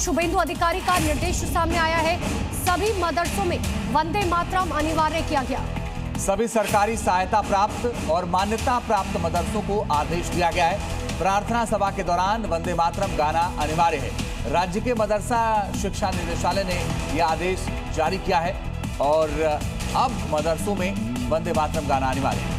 शुभेंदु अधिकारी का निर्देश सामने आया है। सभी मदरसों में वंदे मातरम अनिवार्य किया गया। सभी सरकारी सहायता प्राप्त और मान्यता प्राप्त मदरसों को आदेश दिया गया है। प्रार्थना सभा के दौरान वंदे मातरम गाना अनिवार्य है। राज्य के मदरसा शिक्षा निदेशालय ने यह आदेश जारी किया है और अब मदरसों में वंदे मातरम गाना अनिवार्य है।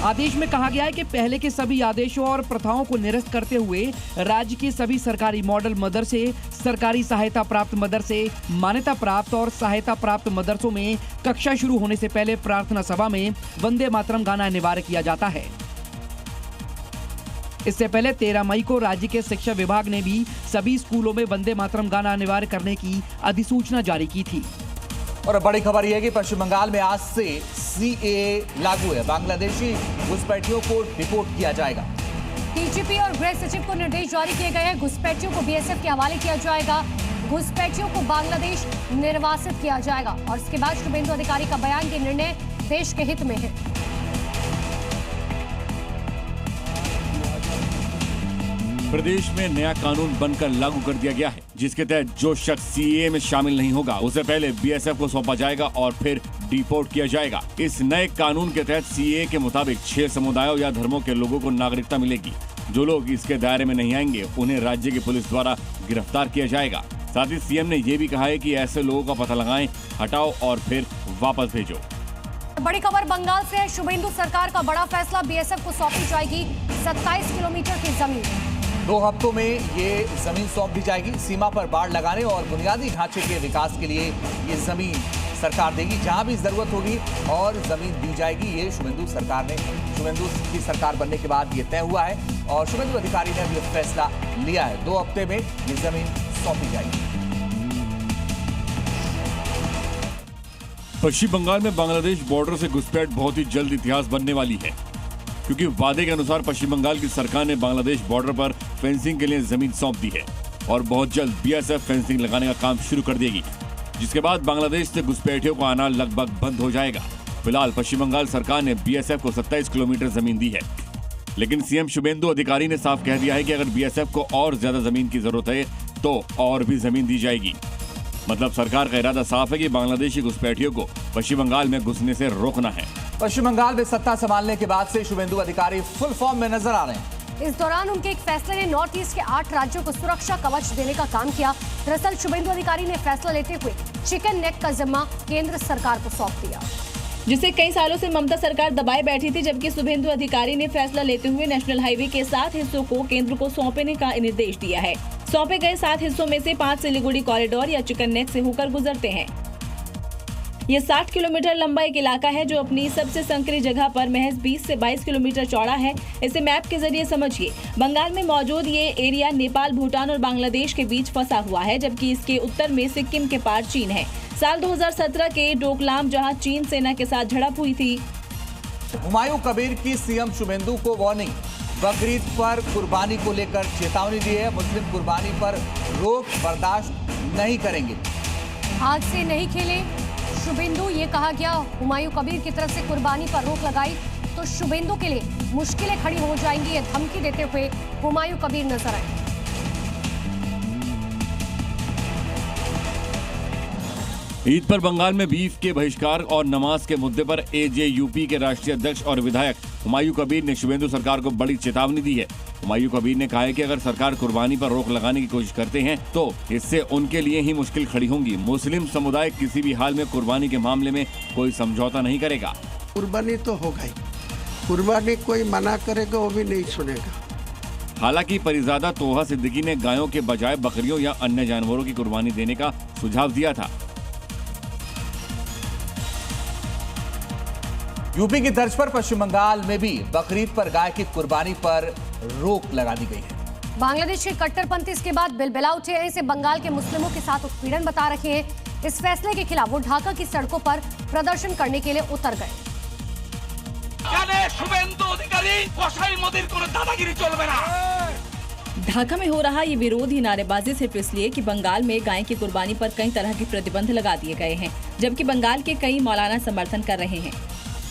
आदेश में कहा गया है कि पहले के सभी आदेशों और प्रथाओं को निरस्त करते हुए राज्य के सभी सरकारी मॉडल मदरसे, सरकारी सहायता प्राप्त मदरसे, मान्यता प्राप्त और सहायता प्राप्त मदरसों में कक्षा शुरू होने से पहले प्रार्थना सभा में वंदे मातरम गाना अनिवार्य किया जाता है। इससे पहले 13 मई को राज्य के शिक्षा विभाग ने भी सभी स्कूलों में वंदे मातरम गाना अनिवार्य करने की अधिसूचना जारी की थी। और बड़ी खबर यह है कि पश्चिम बंगाल में आज से सीएए लागू है। बांग्लादेशी घुसपैठियों को डिपोर्ट किया जाएगा। डीजीपी और गृह सचिव को निर्देश जारी किए गए हैं। घुसपैठियों को बीएसएफ के हवाले किया जाएगा। घुसपैठियों को बांग्लादेश निर्वासित किया जाएगा। और इसके बाद शुभेंदु अधिकारी का बयान कि निर्णय देश के हित में है। प्रदेश में नया कानून बनकर लागू कर दिया गया है, जिसके तहत जो शख्स सीएए में शामिल नहीं होगा उसे पहले बीएसएफ को सौंपा जाएगा और फिर डिपोर्ट किया जाएगा। इस नए कानून के तहत सीएए के मुताबिक 6 समुदायों या धर्मों के लोगों को नागरिकता मिलेगी। जो लोग इसके दायरे में नहीं आएंगे उन्हें राज्य की पुलिस द्वारा गिरफ्तार किया जाएगा। साथ ही सीएम ने ये भी कहा है कि ऐसे लोगों का पता लगाएं, हटाओ और फिर वापस भेजो। बड़ी खबर बंगाल से है। शुभेंदु सरकार का बड़ा फैसला, बीएसएफ को सौंपी जाएगी 27 किलोमीटर की जमीन। 2 हफ्तों में ये जमीन सौंप दी जाएगी। सीमा पर बाड़ लगाने और बुनियादी ढांचे के विकास के लिए ये जमीन सरकार देगी। जहां भी जरूरत होगी और जमीन दी जाएगी। ये शुभेंदु की सरकार बनने के बाद ये तय हुआ है और शुभेंदु अधिकारी ने भी फैसला लिया है। 2 हफ्ते में ये जमीन सौंपी जाएगी। पश्चिम बंगाल में बांग्लादेश बॉर्डर से घुसपैठ बहुत ही जल्द इतिहास बनने वाली है, क्योंकि वादे के अनुसार पश्चिम बंगाल की सरकार ने बांग्लादेश बॉर्डर पर फेंसिंग के लिए जमीन सौंप दी है और बहुत जल्द बीएसएफ फेंसिंग लगाने का काम शुरू कर देगी, जिसके बाद बांग्लादेश से घुसपैठियों का आना लगभग बंद हो जाएगा। फिलहाल पश्चिम बंगाल सरकार ने बीएसएफ को 27 किलोमीटर जमीन दी है, लेकिन सीएम शुभेंदु अधिकारी ने साफ कह दिया है कि अगर बीएसएफ को और ज्यादा जमीन की जरूरत है तो और भी जमीन दी जाएगी। मतलब सरकार का इरादा साफ है कि बांग्लादेशी घुसपैठियों को पश्चिम बंगाल में घुसने से रोकना है। पश्चिम बंगाल में सत्ता संभालने के बाद से शुभेंदु अधिकारी फुल फॉर्म में नजर आ रहे हैं। इस दौरान उनके एक फैसले ने नॉर्थ ईस्ट के 8 राज्यों को सुरक्षा कवच देने का काम किया। दरअसल शुभेंदु अधिकारी ने फैसला लेते हुए चिकन नेक का जिम्मा केंद्र सरकार को सौंप दिया, जिसे कई सालों से ममता सरकार दबाए बैठी थी। जबकि शुभेंदु अधिकारी ने फैसला लेते हुए नेशनल हाईवे के 7 हिस्सों को केंद्र को सौंपने का निर्देश दिया है। सौंपे गए 7 हिस्सों में से 5 सिलीगुड़ी कॉरिडोर या चिकन नेक से होकर गुजरते हैं। ये 60 किलोमीटर लंबा एक इलाका है जो अपनी सबसे संकरी जगह पर महज 20 से 22 किलोमीटर चौड़ा है। इसे मैप के जरिए समझिए। बंगाल में मौजूद ये एरिया नेपाल, भूटान और बांग्लादेश के बीच फंसा हुआ है, जबकि इसके उत्तर में सिक्किम के पार चीन है। साल 2017 के डोकलाम जहां चीन सेना के साथ झड़प हुई थी। हुमायूं कबीर की सीएम शुभेंदु को वार्निंग। बकरीद पर कुर्बानी को लेकर चेतावनी दी है। मुस्लिम कुर्बानी पर रोक बर्दाश्त नहीं करेंगे। आज से नहीं खेले शुभेंदु, ये कहा गया। हुमायूं कबीर की तरफ से कुर्बानी पर रोक लगाई तो शुभेंदु के लिए मुश्किलें खड़ी हो जाएंगी। ये धमकी देते हुए हुमायूं कबीर नजर आए। ईद पर बंगाल में बीफ के बहिष्कार और नमाज के मुद्दे पर एजेयूपी के राष्ट्रीय अध्यक्ष और विधायक हुमायूं कबीर ने शुभेंदु सरकार को बड़ी चेतावनी दी है। हुमायूं कबीर ने कहा है कि अगर सरकार कुर्बानी पर रोक लगाने की कोशिश करते हैं तो इससे उनके लिए ही मुश्किल खड़ी होंगी। मुस्लिम समुदाय किसी भी हाल में कुर्बानी के मामले में कोई समझौता नहीं करेगा। कुर्बानी तो होगा ही, कुर्बानी कोई मना करेगा वो भी नहीं सुनेगा। हालांकि परिजादा तोहा सिद्दीकी ने गायों के बजाय बकरियों या अन्य जानवरों की कुर्बानी देने का सुझाव दिया था। यूपी की तर्ज पर पश्चिम बंगाल में भी बकरीद पर गाय की कुर्बानी पर रोक लगा दी गई है। बांग्लादेश के कट्टरपंथी इसके बाद बिलबिला उठे हैं। इसे बंगाल के मुस्लिमों के साथ उत्पीड़न बता रहे हैं। इस फैसले के खिलाफ वो ढाका की सड़कों पर प्रदर्शन करने के लिए उतर गए। ढाका में हो रहा ये विरोध ही नारेबाजी सिर्फ इसलिए कि बंगाल में गाय की कुर्बानी पर कई तरह के प्रतिबंध लगा दिए गए हैं, जबकि बंगाल के कई मौलाना समर्थन कर रहे हैं।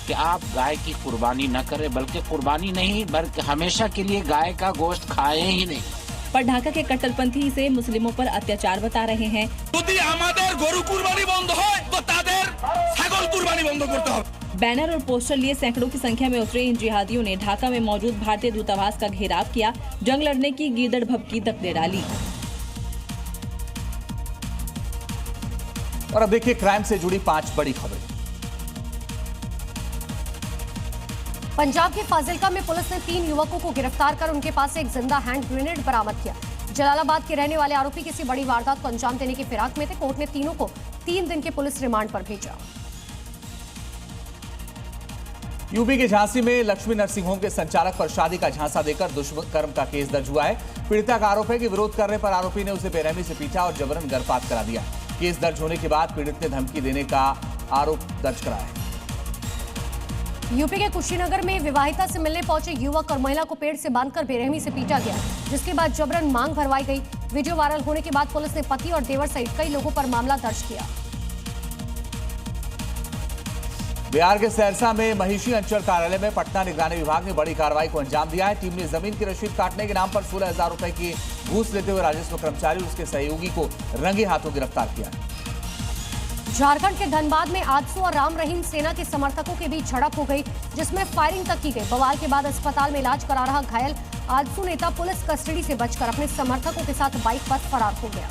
कि आप गाय की कुर्बानी न करें, बल्कि कुर्बानी नहीं बल्कि हमेशा के लिए गाय का गोश्त खाएं ही नहीं। पर ढाका के कट्टरपंथी इसे मुस्लिमों पर अत्याचार बता रहे हैं। यदि हमारे गरु कुर्बानी बंद है तो तादेर छागल कुर्बानी बंद करते हैं। बैनर और पोस्टर लिए सैकड़ों की संख्या में उतरे इन जिहादियों ने ढाका में मौजूद भारतीय दूतावास का घेराव किया, जंग लड़ने की गीदड़ भभकी तक दे डाली। और अब देखिए क्राइम से जुड़ी 5 बड़ी खबरें। पंजाब के फाजिलका में पुलिस ने 3 युवकों को गिरफ्तार कर उनके पास से एक जिंदा हैंड ग्रेनेड बरामद किया। जलालाबाद के रहने वाले आरोपी किसी बड़ी वारदात को अंजाम देने की फिराक में थे। कोर्ट ने तीनों को 3 दिन के पुलिस रिमांड पर भेजा। यूपी के झांसी में लक्ष्मी नर्सिंग होम के संचालक पर शादी का झांसा देकर दुष्कर्म का केस दर्ज हुआ है। पीड़िता का आरोप है कि विरोध करने पर आरोपी ने उसे बेरहमी से पीटा और जबरन गर्भपात करा दिया। केस दर्ज होने के बाद पीड़ित ने धमकी देने का आरोप दर्ज कराया है। यूपी के कुशीनगर में विवाहिता से मिलने पहुंचे युवक और महिला को पेड़ से बांधकर बेरहमी से पीटा गया, जिसके बाद जबरन मांग भरवाई गई। वीडियो वायरल होने के बाद पुलिस ने पति और देवर सहित कई लोगों पर मामला दर्ज किया। बिहार के सहरसा में महिषी अंचल कार्यालय में पटना निगरानी विभाग ने बड़ी कार्रवाई को अंजाम दिया है। टीम ने जमीन की रसीद काटने के नाम पर 16,000 रुपए की घूस लेते हुए राजस्व कर्मचारी और उसके सहयोगी को रंगे हाथों गिरफ्तार किया। झारखंड के धनबाद में आजसू और राम रहीम सेना के समर्थकों के बीच झड़प हो गई, जिसमें फायरिंग तक की गई। बवाल के बाद अस्पताल में इलाज करा रहा घायल आजसू नेता पुलिस कस्टडी से बचकर अपने समर्थकों के साथ बाइक पर फरार हो गया।